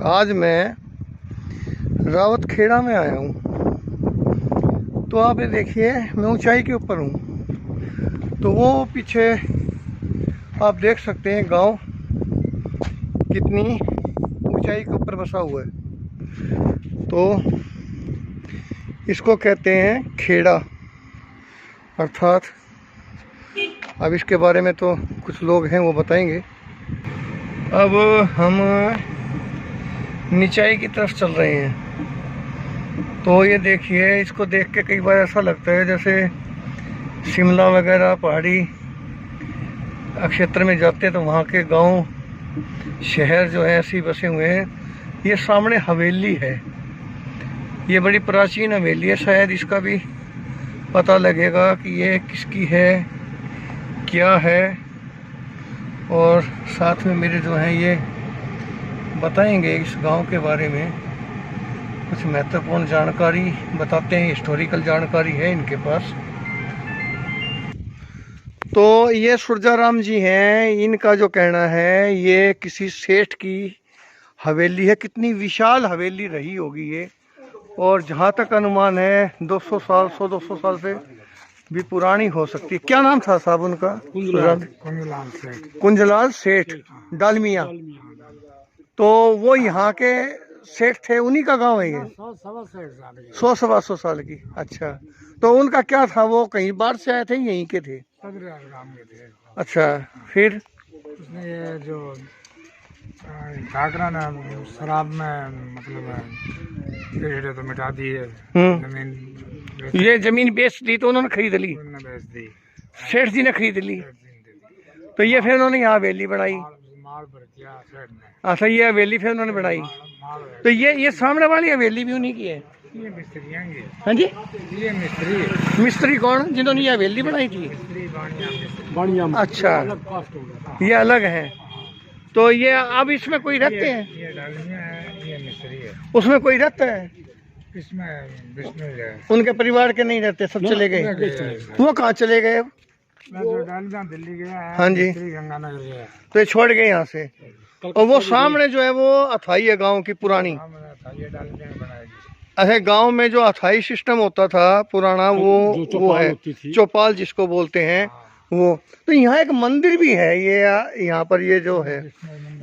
आज मैं रावतखेड़ा में आया हूँ। तो आप ये देखिए, मैं ऊंचाई के ऊपर हूँ। तो वो पीछे आप देख सकते हैं गांव कितनी ऊंचाई के ऊपर बसा हुआ है। तो इसको कहते हैं खेड़ा, अर्थात अब इसके बारे में तो कुछ लोग हैं वो बताएंगे। अब हम निचाई की तरफ चल रहे हैं। तो ये देखिए, इसको देख के कई बार ऐसा लगता है जैसे शिमला वगैरह पहाड़ी क्षेत्र में जाते हैं तो वहाँ के गांव शहर जो है ऐसे ही बसे हुए हैं। ये सामने हवेली है, ये बड़ी प्राचीन हवेली है। शायद इसका भी पता लगेगा कि ये किसकी है, क्या है। और साथ में मेरे जो हैं ये बताएंगे इस गांव के बारे में कुछ महत्वपूर्ण जानकारी बताते हैं। हिस्टोरिकल जानकारी है इनके पास। तो ये सुरजाराम जी हैं, इनका जो कहना है ये किसी सेठ की हवेली है। कितनी विशाल हवेली रही होगी ये, और जहाँ तक अनुमान है 200 साल 100-200 साल से भी पुरानी हो सकती है। क्या नाम था साहब उनका? कुंजलाल सेठ डालमिया। तो वो यहाँ के सेठ थे, उन्हीं का गांव है ये। 100-125 साल की। अच्छा, तो उनका क्या था? वो कहीं बाहर से आए थे, यहीं के थे? अच्छा, फिर उसने ये जो घाघरा ना शराब में मतलब तो मिटा दी है। जमीन, ये जमीन बेच दी तो उन्होंने खरीद ली, बेच दी, सेठ जी ने खरीद ली। तो ये फिर उन्होंने यहाँ हवेली बनाई। माल भर दिया सेठ ने। अच्छा, ये हवेली फिर उन्होंने बनाई। तो ये सामने वाली हवेली भी उन्हीं की है? ये मिस्त्री हैं। हाँ जी, ये मिस्त्री है। मिस्त्री कौन? जिन्होंने ये हवेली बनाई थी? बानिया। अच्छा, ये अलग है। तो ये अब इसमें कोई रहते हैं? ये डालमिया है, ये मिस्त्री है। उसमें कोई रहता है? इसमें विष्णु है। उनके परिवार के नहीं रहते, सब चले गए। वो कहाँ चले गए? डालमिया दिल्ली गया है। हाँ जी, गंगानगर गया। तो ये छोड़ गए यहाँ से। और वो सामने जो है वो अथाई है गांव की पुरानी। अच्छा, गांव में जो अथाई सिस्टम होता था पुराना, वो है चौपाल जिसको बोलते हैं वो। तो यहाँ एक मंदिर भी है ये, यहाँ पर ये जो है,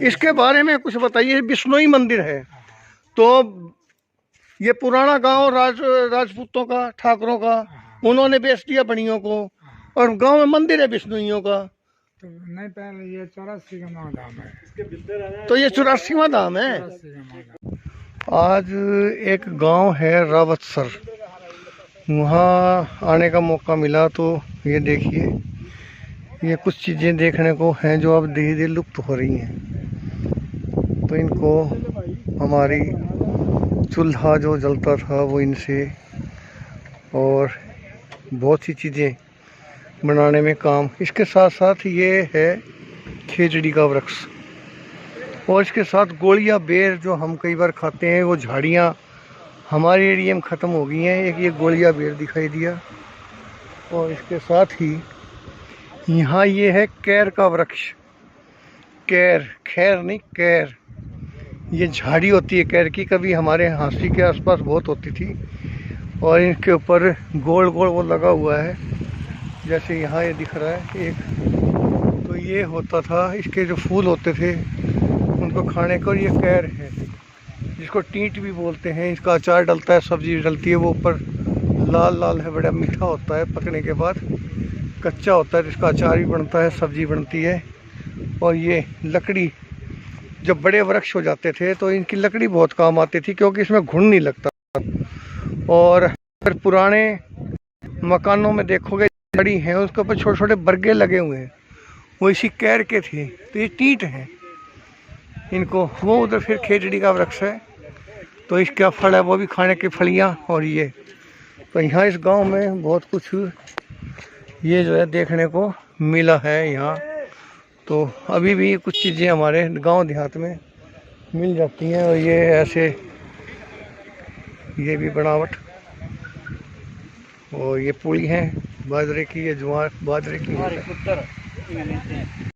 इसके बारे में कुछ बताइए। बिश्नोई मंदिर है। तो ये पुराना गांव राजपूतों का, ठाकुरों का, उन्होंने बेच दिया बनियों को, और गांव में मंदिर है बिश्नोइयों का। तो नहीं, पहले ये 84वां धाम है। तो ये 84वां धाम है। आज एक गांव है रावतसर, वहाँ आने का मौका मिला। तो ये देखिए, ये कुछ चीज़ें देखने को हैं जो अब धीरे धीरे लुप्त हो रही हैं। तो इनको हमारी चूल्हा जो जलता था वो इनसे, और बहुत सी चीज़ें बनाने में काम। इसके साथ साथ ये है खेजड़ी का वृक्ष, और इसके साथ गोलिया बेर जो हम कई बार खाते हैं। वो झाड़ियाँ हमारे एरिया में ख़त्म हो गई हैं। एक ये गोलिया बेर दिखाई दिया, और इसके साथ ही यहाँ ये है कैर का वृक्ष। कैर, खैर नहीं, कैर। ये झाड़ी होती है कैर की, कभी हमारे हांसी के आसपास बहुत होती थी। और इनके ऊपर गोल गोल वो लगा हुआ है, जैसे यहाँ ये दिख रहा है एक। तो ये होता था, इसके जो फूल होते थे उनको खाने को। ये कैर है जिसको टींट भी बोलते हैं। इसका अचार डलता है, सब्जी डलती है। वो ऊपर लाल लाल है, बड़ा मीठा होता है। पकने के बाद कच्चा होता है, जिसका अचार भी बनता है, सब्जी बनती है। और ये लकड़ी, जब बड़े वृक्ष हो जाते थे तो इनकी लकड़ी बहुत काम आती थी, क्योंकि इसमें घुन नहीं लगता। और फिर पुराने मकानों में देखोगे लकड़ी हैं, उसके ऊपर छोटे छोटे बरगे लगे हुए हैं, वो इसी कैर के थे। तो ये टींट हैं इनको। वो उधर फिर खेजड़ी का वृक्ष है, तो इसका फल है वो भी खाने की फलियाँ। और ये तो यहाँ इस गांव में बहुत कुछ ये जो है देखने को मिला है यहाँ। तो अभी भी कुछ चीज़ें हमारे गांव देहात में मिल जाती हैं। और ये ऐसे, ये भी बनावट। और ये पूड़ी है बाजरे की, ये ज्वार बाजरे की है।